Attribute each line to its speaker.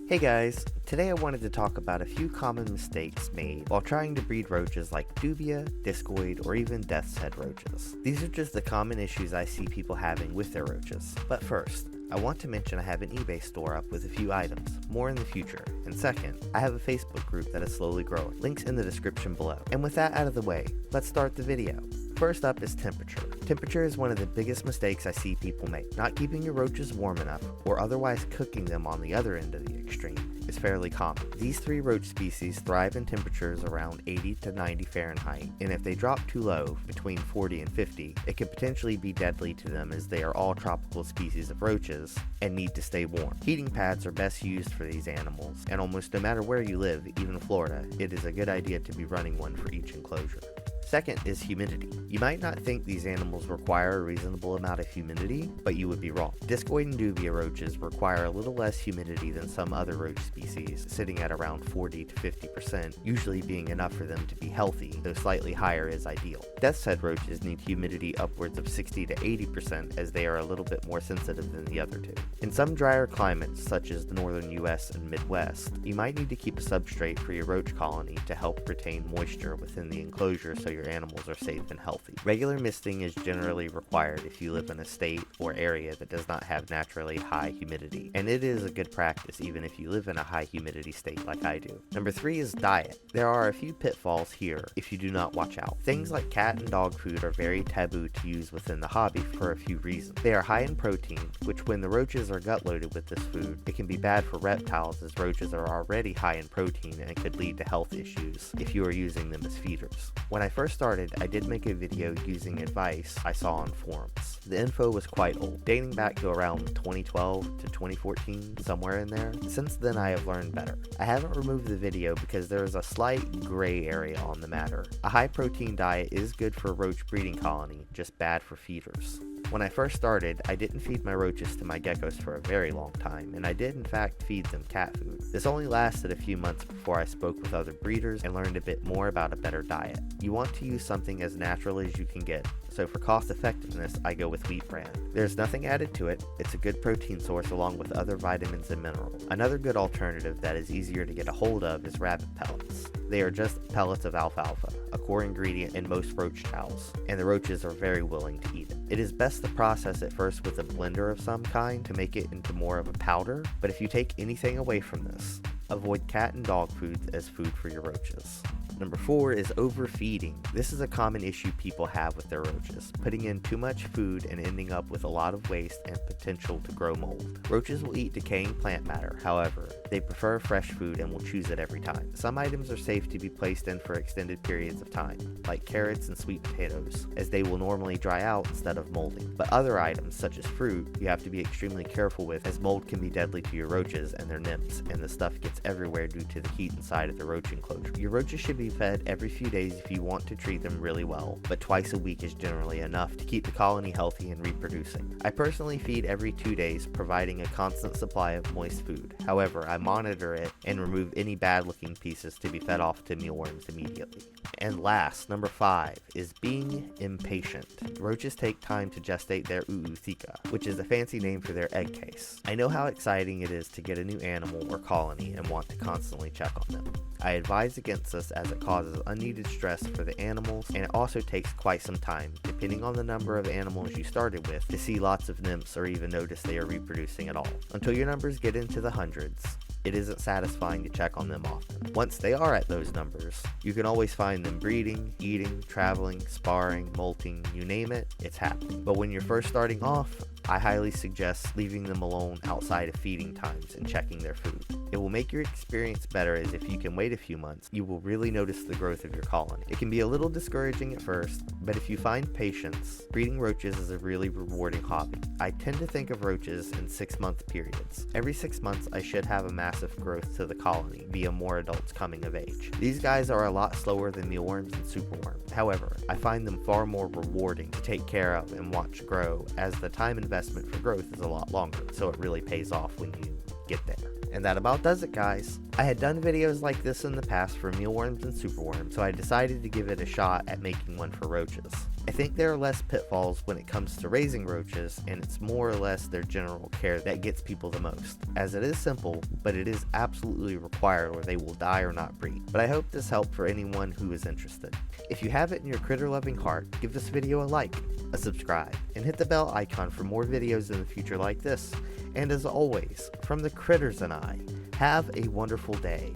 Speaker 1: Hey guys, today I wanted to talk about a few common mistakes made while trying to breed roaches like dubia, discoid, or even death's head roaches. These are just the common issues I see people having with their roaches. But first, I want to mention I have an eBay store up with a few items, more in the future. And second, I have a Facebook group that is slowly growing. Links in the description below. And with that out of the way, let's start the video. First up is temperature. Temperature is one of the biggest mistakes I see people make. Not keeping your roaches warm enough, or otherwise cooking them on the other end of the extreme, is fairly common. These three roach species thrive in temperatures around 80 to 90 Fahrenheit, and if they drop too low, between 40 and 50, it could potentially be deadly to them as they are all tropical species of roaches and need to stay warm. Heating pads are best used for these animals, and almost no matter where you live, even Florida, it is a good idea to be running one for each enclosure. Second is humidity. You might not think these animals require a reasonable amount of humidity, but you would be wrong. Discoid and dubia roaches require a little less humidity than some other roach species, sitting at around 40 to 50%, usually being enough for them to be healthy, though slightly higher is ideal. Death's head roaches need humidity upwards of 60 to 80% as they are a little bit more sensitive than the other two. In some drier climates, such as the northern US and Midwest, you might need to keep a substrate for your roach colony to help retain moisture within the enclosure so your animals are safe and healthy. Regular misting is generally required if you live in a state or area that does not have naturally high humidity, and it is a good practice even if you live in a high humidity state like I do. Number 3 is diet. There are a few pitfalls here if you do not watch out. Things like cat and dog food are very taboo to use within the hobby for a few reasons. They are high in protein, which when the roaches are gut loaded with this food, it can be bad for reptiles as roaches are already high in protein and could lead to health issues if you are using them as feeders. When I first started, I did make a video using advice I saw on forums. The info was quite old, dating back to around 2012 to 2014, somewhere in there. Since then I have learned better. I haven't removed the video because there is a slight gray area on the matter. A high protein diet is good for a roach breeding colony, just bad for feeders. When I first started, I didn't feed my roaches to my geckos for a very long time, and I did in fact feed them cat food. This only lasted a few months before I spoke with other breeders and learned a bit more about a better diet. You want to use something as natural as you can get, so for cost effectiveness, I go with wheat bran. There's nothing added to it, it's a good protein source along with other vitamins and minerals. Another good alternative that is easier to get a hold of is rabbit pellets. They are just pellets of alfalfa, a core ingredient in most roach chows, and the roaches are very willing to eat it. It is best to process it first with a blender of some kind to make it into more of a powder, but if you take anything away from this, avoid cat and dog food as food for your roaches. Number 4 is overfeeding. This is a common issue people have with their roaches, putting in too much food and ending up with a lot of waste and potential to grow mold. Roaches will eat decaying plant matter, however, they prefer fresh food and will choose it every time. Some items are safe to be placed in for extended periods of time, like carrots and sweet potatoes, as they will normally dry out instead of molding. But other items, such as fruit, you have to be extremely careful with as mold can be deadly to your roaches and their nymphs, and the stuff gets everywhere due to the heat inside of the roach enclosure. Your roaches should be fed every few days if you want to treat them really well, but twice a week is generally enough to keep the colony healthy and reproducing. I personally feed every 2 days, providing a constant supply of moist food. However, I monitor it and remove any bad looking pieces to be fed off to mealworms immediately. And last, number 5, is being impatient. Roaches take time to gestate their ootheca, which is a fancy name for their egg case. I know how exciting it is to get a new animal or colony and want to constantly check on them. I advise against this as it causes unneeded stress for the animals, and it also takes quite some time, depending on the number of animals you started with, to see lots of nymphs or even notice they are reproducing at all. Until your numbers get into the hundreds, it isn't satisfying to check on them often. Once they are at those numbers, you can always find them breeding, eating, traveling, sparring, molting, you name it, it's happening. But when you're first starting off, I highly suggest leaving them alone outside of feeding times and checking their food. It will make your experience better, as if you can wait a few months, you will really notice the growth of your colony. It can be a little discouraging at first, but if you find patience, breeding roaches is a really rewarding hobby. I tend to think of roaches in 6-month periods. Every 6 months I should have a massive growth to the colony via more adults coming of age. These guys are a lot slower than mealworms and superworms. However, I find them far more rewarding to take care of and watch grow, as the time investment for growth is a lot longer, so it really pays off when you get there. And that about does it, guys. I had done videos like this in the past for mealworms and superworms, so I decided to give it a shot at making one for roaches. I think there are less pitfalls when it comes to raising roaches, and it's more or less their general care that gets people the most, as it is simple, but it is absolutely required or they will die or not breed. But I hope this helped for anyone who is interested. If you have it in your critter loving heart, give this video a like, a subscribe, and hit the bell icon for more videos in the future like this. And as always, from the critters and I, have a wonderful day.